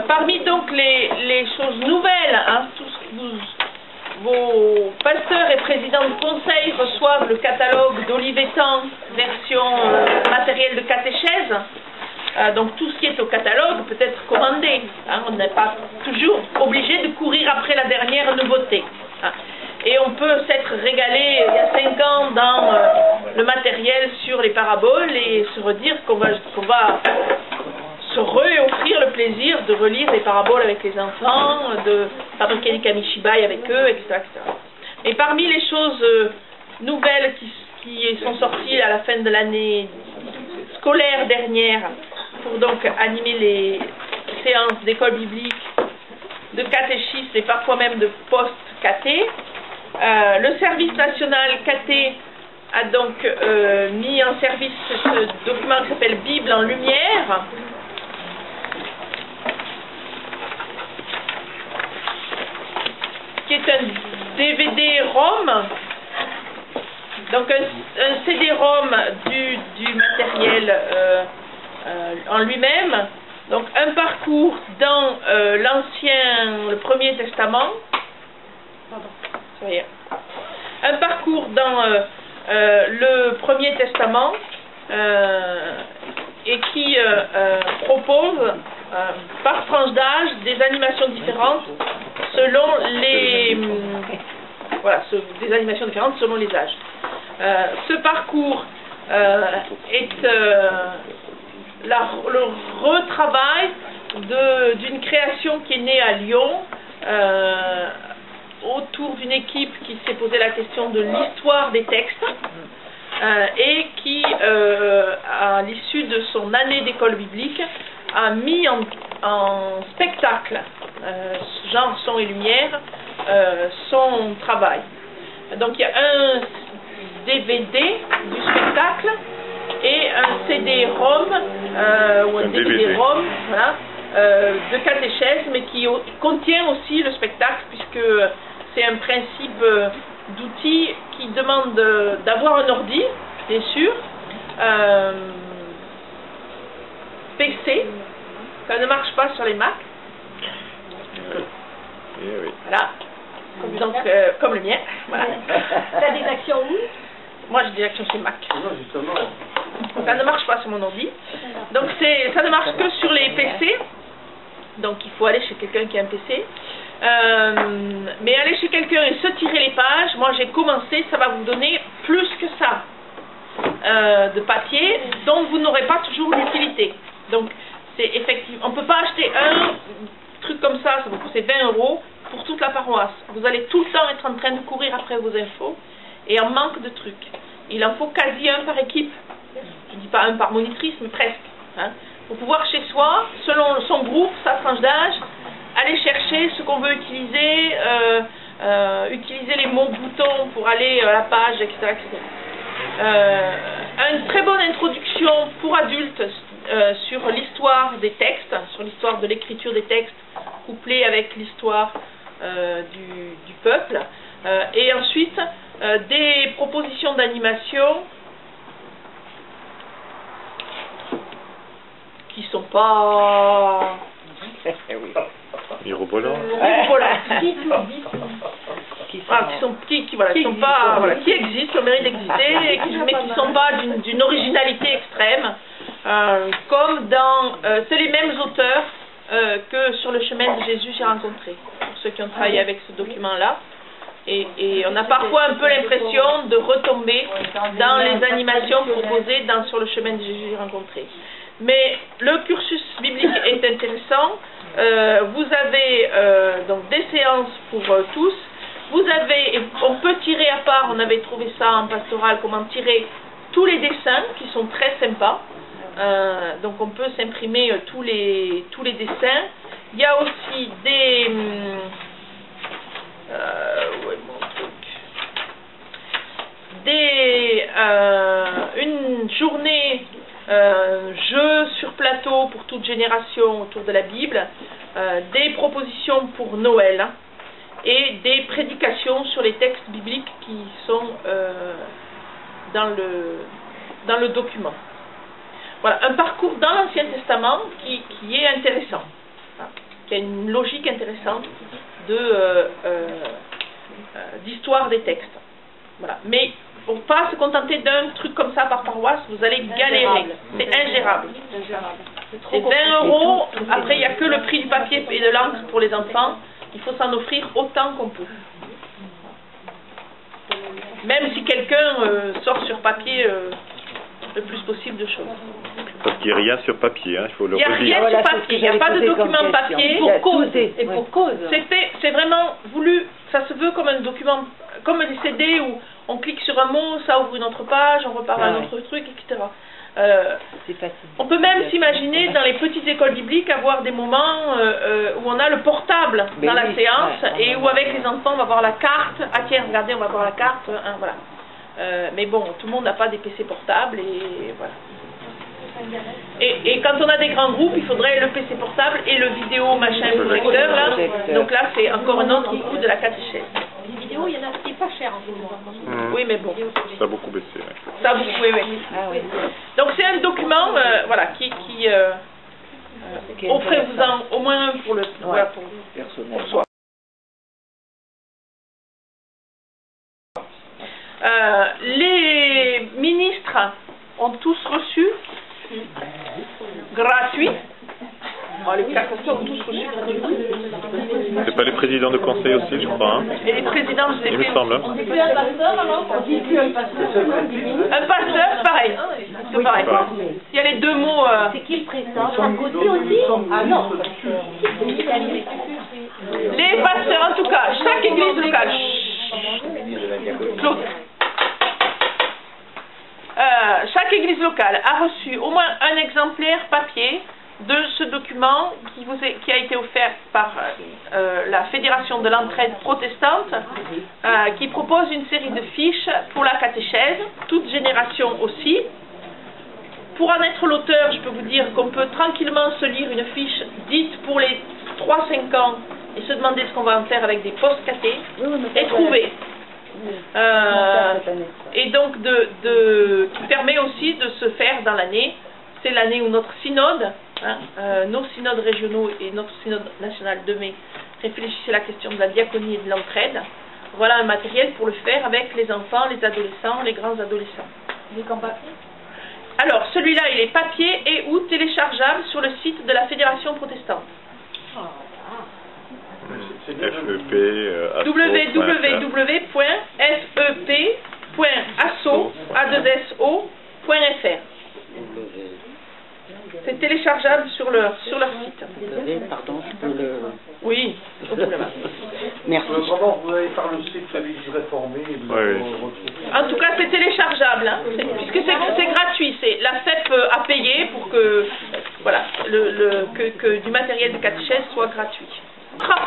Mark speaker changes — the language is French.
Speaker 1: Parmi donc les choses nouvelles, hein, vos pasteurs et présidents de conseil reçoivent le catalogue d'Olivetan, version matériel de catéchèse. Donc tout ce qui est au catalogue peut être commandé. Hein, on n'est pas toujours obligé de courir après la dernière nouveauté. Hein. Et on peut s'être régalé il y a 5 ans dans le matériel sur les paraboles et se redire qu'on va se réoffrir le plaisir de relire les paraboles avec les enfants, de fabriquer des kamishibai avec eux, etc., etc. Et parmi les choses nouvelles qui sont sorties à la fin de l'année scolaire dernière, pour donc animer les séances d'école biblique, de catéchisme et parfois même de post-caté, le service national caté a donc mis en service ce document qui s'appelle Bible en lumière, qui est un DVD-ROM, donc un CD-ROM du matériel en lui-même, donc un parcours dans le Premier Testament, un parcours dans le Premier Testament et qui propose par tranche d'âge des animations différentes selon les des animations différentes selon les âges. Ce parcours est le retravail d'une création qui est née à Lyon autour d'une équipe qui s'est posé la question de l'histoire des textes et qui, à l'issue de son année d'école biblique, a mis en spectacle, genre son et lumière, son travail. Donc il y a un DVD du spectacle et un CD-ROM ou un DVD-ROM, voilà, de catéchèse, mais qui contient aussi le spectacle, puisque c'est un principe d'outil qui demande d'avoir un ordi, bien sûr, PC, ça ne marche pas sur les Mac, voilà, donc comme le mien, voilà.
Speaker 2: T'as des actions où?
Speaker 1: Moi j'ai des actions sur Mac. Ça ne marche pas sur mon ordi. Donc ça ne marche que sur les PC. Donc il faut aller chez quelqu'un qui a un PC. Mais aller chez quelqu'un et se tirer les pages, moi j'ai commencé, ça va vous donner plus que ça de papier dont vous n'aurez pas toujours l'utilité. Donc c'est effectivement, on ne peut pas acheter un truc comme ça va vous coûter 20 € pour toute la paroisse. Vous allez tout le temps être en train de courir après vos infos et en manque de trucs. Il en faut quasi un par équipe. Je ne dis pas un par monitrice, mais presque. Hein, pour pouvoir chez soi, selon son groupe, sa tranche d'âge, aller chercher ce qu'on veut utiliser, utiliser les mots boutons pour aller à la page, etc. etc. Une très bonne introduction pour adultes sur l'histoire des textes, sur l'histoire de l'écriture des textes, couplée avec l'histoire du peuple. Et ensuite, des propositions d'animation qui sont pas
Speaker 3: mirobolants,
Speaker 1: qui existent, au mérite d'exister, mais qui ne sont pas d'une originalité extrême, comme dans c'est les mêmes auteurs que sur le chemin de Jésus j'ai rencontré, pour ceux qui ont travaillé avec ce document-là. Et on a parfois un peu l'impression de retomber dans les animations proposées sur le chemin de Jésus rencontré. Mais le cursus biblique est intéressant. Vous avez donc des séances pour tous. Vous avez, on peut tirer à part, on avait trouvé ça en pastoral, comment tirer tous les dessins qui sont très sympas. Donc on peut s'imprimer tous les dessins. Il y a aussi des une journée jeu sur plateau pour toute génération autour de la Bible, des propositions pour Noël, hein, et des prédications sur les textes bibliques qui sont dans le document. Voilà, un parcours dans l'Ancien Testament qui est intéressant. qui a une logique intéressante d'histoire des textes. Voilà. Mais pour pas se contenter d'un truc comme ça par paroisse, vous allez galérer. C'est ingérable. C'est 20 €. Après, il n'y a que le prix du papier et de l'encre pour les enfants. Il faut s'en offrir autant qu'on peut. Même si quelqu'un sort sur papier le plus possible de choses.
Speaker 3: Parce qu'il n'y a rien sur papier, hein, il faut le redire.
Speaker 1: Il n'y a rien sur papier, il n'y a pas de document papier.
Speaker 2: Pour cause. Et pour cause.
Speaker 1: C'est vraiment voulu, ça se veut comme un document, comme des CD où on clique sur un mot, ça ouvre une autre page, on repart à un autre truc, etc. On peut même s'imaginer dans les petites écoles bibliques avoir des moments où on a le portable dans la séance et où avec les enfants on va voir la carte. Ah tiens, regardez, on va voir la carte. Hein, voilà. Mais bon, tout le monde n'a pas des PC portables et voilà. Et quand on a des grands groupes, il faudrait le PC portable et le vidéo machin projecteur là. Donc là, c'est encore un autre coût de la catéchèse.
Speaker 2: Les vidéos, il y en a qui n'est pas cher en ce moment.
Speaker 1: Oui, mais bon.
Speaker 3: Ça a beaucoup baissé. Ouais.
Speaker 1: Ça a beaucoup, oui. Donc c'est un document, voilà, qui offrez-vous-en au moins un pour le, voilà, pour soi. Les ministres ont tous reçu gratuit. Les cassateurs ont tous reçu gratuit.
Speaker 3: C'est pas les présidents de conseil aussi, je crois. Hein.
Speaker 1: Et les présidents, je sais
Speaker 3: Il me semble.
Speaker 2: On dit plus un pasteur alors? On dit plus un pasteur.
Speaker 1: Un pasteur, pareil. C'est pareil. Il y a les deux mots.
Speaker 2: C'est qui le président? Sarkozy aussi? Ah non.
Speaker 1: Les pasteurs, en tout cas, chaque église locale. Claude. Chaque église locale a reçu au moins un exemplaire papier de ce document qui a été offert par la Fédération de l'entraide protestante, qui propose une série de fiches pour la catéchèse, toute génération aussi. Pour en être l'auteur, je peux vous dire qu'on peut tranquillement se lire une fiche dite pour les 3-5 ans et se demander ce qu'on va en faire avec des post-catés et trouver. Et donc qui permet aussi de se faire dans l'année. C'est l'année où notre synode, nos synodes régionaux et notre synode national de mai réfléchissent à la question de la diaconie et de l'entraide. Voilà un matériel pour le faire avec les enfants, les adolescents, les grands adolescents.
Speaker 2: Il est en papier?
Speaker 1: Alors, celui-là, il est papier et ou téléchargeable sur le site de la Fédération protestante. www.fep.asso.fr. C'est téléchargeable sur leur site.
Speaker 4: Pardon, je peux le...
Speaker 1: Oui, au problème.
Speaker 4: Merci.
Speaker 5: Vraiment, vous allez faire le site de l'Église réformée et vous retrouver.
Speaker 1: En tout cas, c'est téléchargeable, hein, puisque c'est gratuit. La FEP a payé pour que, voilà, que du matériel de catéchèse soit gratuit.